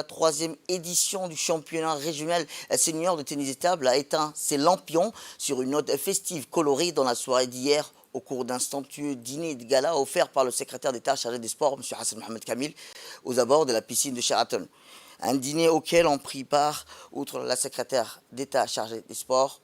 la troisième édition du championnat régional senior de tennis de table a éteint ses lampions sur une note festive colorée dans la soirée d'hier au cours d'un somptueux dîner de gala offert par le secrétaire d'État chargé des sports, M. Hassan Mohamed Kamil, aux abords de la piscine de Sheraton. Un dîner auquel ont pris part, outre la secrétaire d'État chargée des sports,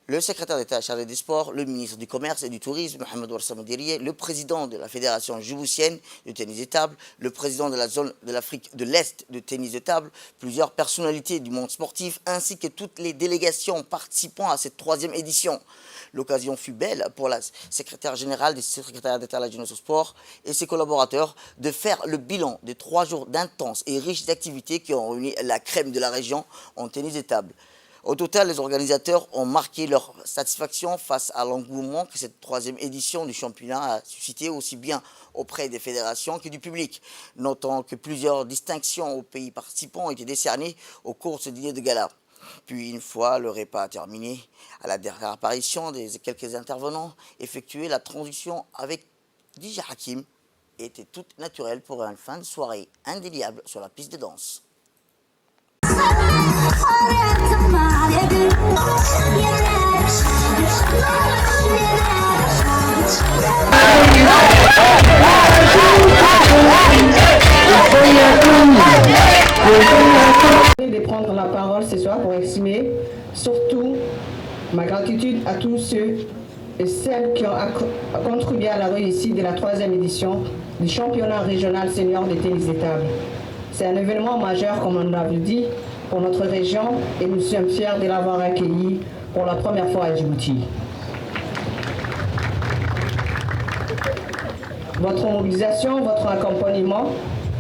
le secrétaire d'État chargé des sports, le ministre du Commerce et du Tourisme, Mohamed Warsa Modiriye, le président de la Fédération djiboutienne de tennis de table, le président de la zone de l'Afrique de l'Est de tennis de table, plusieurs personnalités du monde sportif, ainsi que toutes les délégations participant à cette troisième édition. L'occasion fut belle pour la secrétaire générale du secrétaire d'État à la jeunesse au sport et ses collaborateurs de faire le bilan de 3 jours d'intenses et riches activités qui ont réuni la crème de la région en tennis de table. Au total, les organisateurs ont marqué leur satisfaction face à l'engouement que cette troisième édition du championnat a suscité aussi bien auprès des fédérations que du public, notant que plusieurs distinctions aux pays participants ont été décernées au cours de ce dîner de gala. Puis, une fois le repas terminé, à la dernière apparition des quelques intervenants, effectuer la transition avec DJ Hakim était toute naturelle pour une fin de soirée indéliable sur la piste de danse. De prendre la parole ce soir pour exprimer surtout ma gratitude à tous ceux et celles qui ont contribué à la réussite de la troisième édition du championnat régional senior de tennis de table. C'est un événement majeur, comme on l'avait dit, pour notre région et nous sommes fiers de l'avoir accueilli pour la première fois à Djibouti. Votre mobilisation, votre accompagnement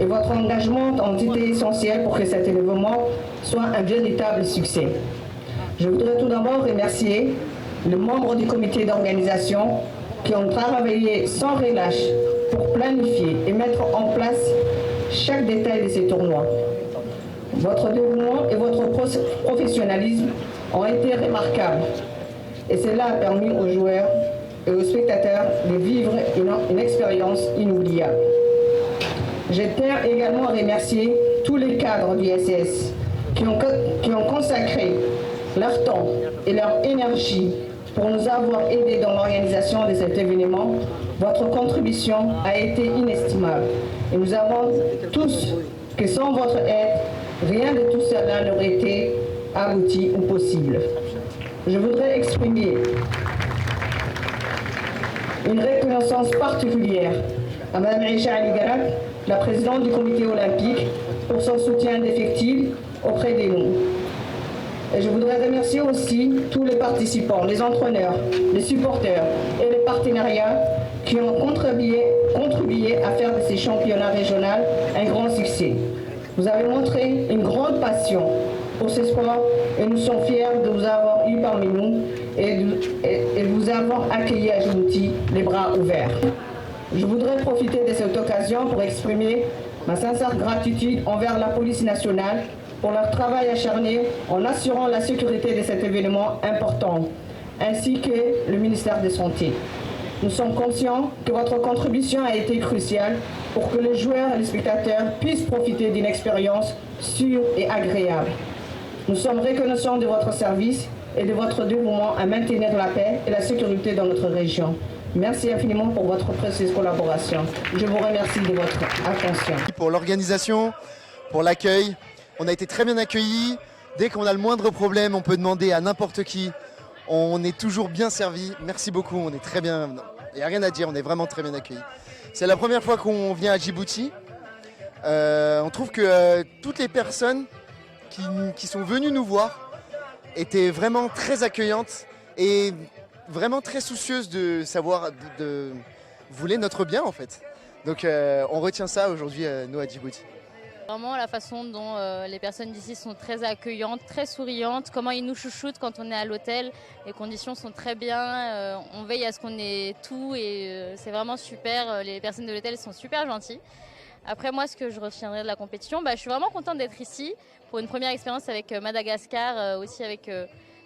et votre engagement ont été essentiels pour que cet événement soit un véritable succès. Je voudrais tout d'abord remercier les membres du comité d'organisation qui ont travaillé sans relâche pour planifier et mettre en place chaque détail de ces tournois. Votre dévouement et votre professionnalisme ont été remarquables et cela a permis aux joueurs et aux spectateurs de vivre une expérience inoubliable. Je tiens également à remercier tous les cadres du SS qui ont consacré leur temps et leur énergie pour nous avoir aidés dans l'organisation de cet événement. Votre contribution a été inestimable et nous avons tous que sans votre aide, rien de tout cela n'aurait été abouti ou possible. Je voudrais exprimer une reconnaissance particulière à Mme Aïcha Ali Garak, la présidente du comité olympique, pour son soutien indéfectible auprès de nous. Et je voudrais remercier aussi tous les participants, les entraîneurs, les supporters et les partenariats qui ont contribué à faire de ces championnats régionaux un grand succès. Vous avez montré une grande passion pour ce sport et nous sommes fiers de vous avoir eu parmi nous et de vous avoir accueilli à Djibouti les bras ouverts. Je voudrais profiter de cette occasion pour exprimer ma sincère gratitude envers la police nationale pour leur travail acharné en assurant la sécurité de cet événement important, ainsi que le ministère de la Santé. Nous sommes conscients que votre contribution a été cruciale pour que les joueurs et les spectateurs puissent profiter d'une expérience sûre et agréable. Nous sommes reconnaissants de votre service et de votre dévouement à maintenir la paix et la sécurité dans notre région. Merci infiniment pour votre précieuse collaboration. Je vous remercie de votre attention. Pour l'organisation, pour l'accueil, on a été très bien accueillis. Dès qu'on a le moindre problème, on peut demander à n'importe qui. On est toujours bien servi. Merci beaucoup, on est très bien. Il n'y a rien à dire, on est vraiment très bien accueillis. C'est la première fois qu'on vient à Djibouti. On trouve que toutes les personnes qui sont venues nous voir étaient vraiment très accueillantes et vraiment très soucieuses de savoir, voulaient notre bien en fait. Donc on retient ça aujourd'hui, nous à Djibouti. Vraiment la façon dont les personnes d'ici sont très accueillantes, très souriantes, comment ils nous chouchoutent quand on est à l'hôtel, les conditions sont très bien, on veille à ce qu'on ait tout et c'est vraiment super, les personnes de l'hôtel sont super gentilles. Après moi, ce que je retiendrai de la compétition, je suis vraiment contente d'être ici pour une première expérience avec Madagascar, aussi avec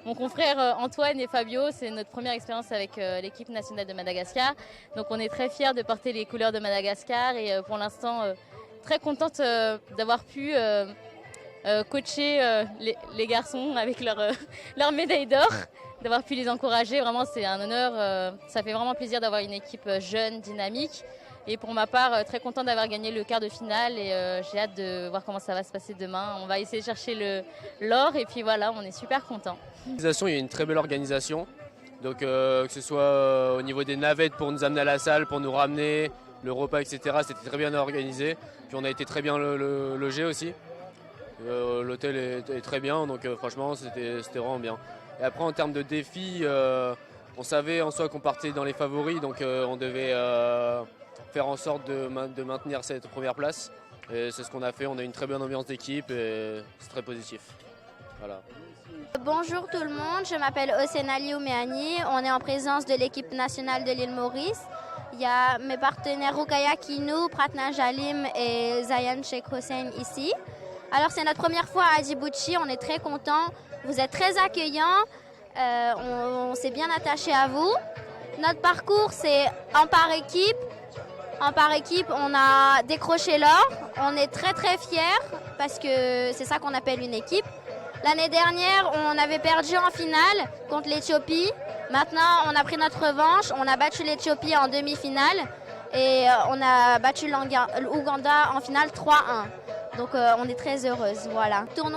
mon confrère Antoine et Fabio. C'est notre première expérience avec l'équipe nationale de Madagascar. Donc on est très fiers de porter les couleurs de Madagascar et pour l'instant très contente d'avoir pu coacher les garçons avec leur médaille d'or, d'avoir pu les encourager. Vraiment, c'est un honneur. Ça fait vraiment plaisir d'avoir une équipe jeune, dynamique. Et pour ma part, très contente d'avoir gagné le quart de finale et j'ai hâte de voir comment ça va se passer demain. On va essayer de chercher l'or et puis voilà, on est super contents. Il y a une très belle organisation, donc que ce soit au niveau des navettes pour nous amener à la salle, pour nous ramener, le repas, etc. C'était très bien organisé. Puis on a été très bien logés aussi. L'hôtel est très bien, donc franchement c'était vraiment bien. Et après en termes de défis, on savait en soi qu'on partait dans les favoris, donc on devait faire en sorte de maintenir cette première place. Et c'est ce qu'on a fait, on a une très bonne ambiance d'équipe et c'est très positif. Voilà. Bonjour tout le monde, je m'appelle Osenali Oumeani, on est en présence de l'équipe nationale de l'île Maurice. Il y a mes partenaires Rukaya Kinou, Pratna Jalim et Zayan Sheikh Hossein ici. Alors c'est notre première fois à Djibouti, on est très contents, vous êtes très accueillants, on s'est bien attaché à vous. Notre parcours c'est en par équipe. En par équipe, on a décroché l'or. On est très très fiers parce que c'est ça qu'on appelle une équipe. L'année dernière, on avait perdu en finale contre l'Éthiopie. Maintenant, on a pris notre revanche. On a battu l'Éthiopie en demi-finale et on a battu l'Ouganda en finale 3-1. Donc on est très heureuses. Voilà. Tournoi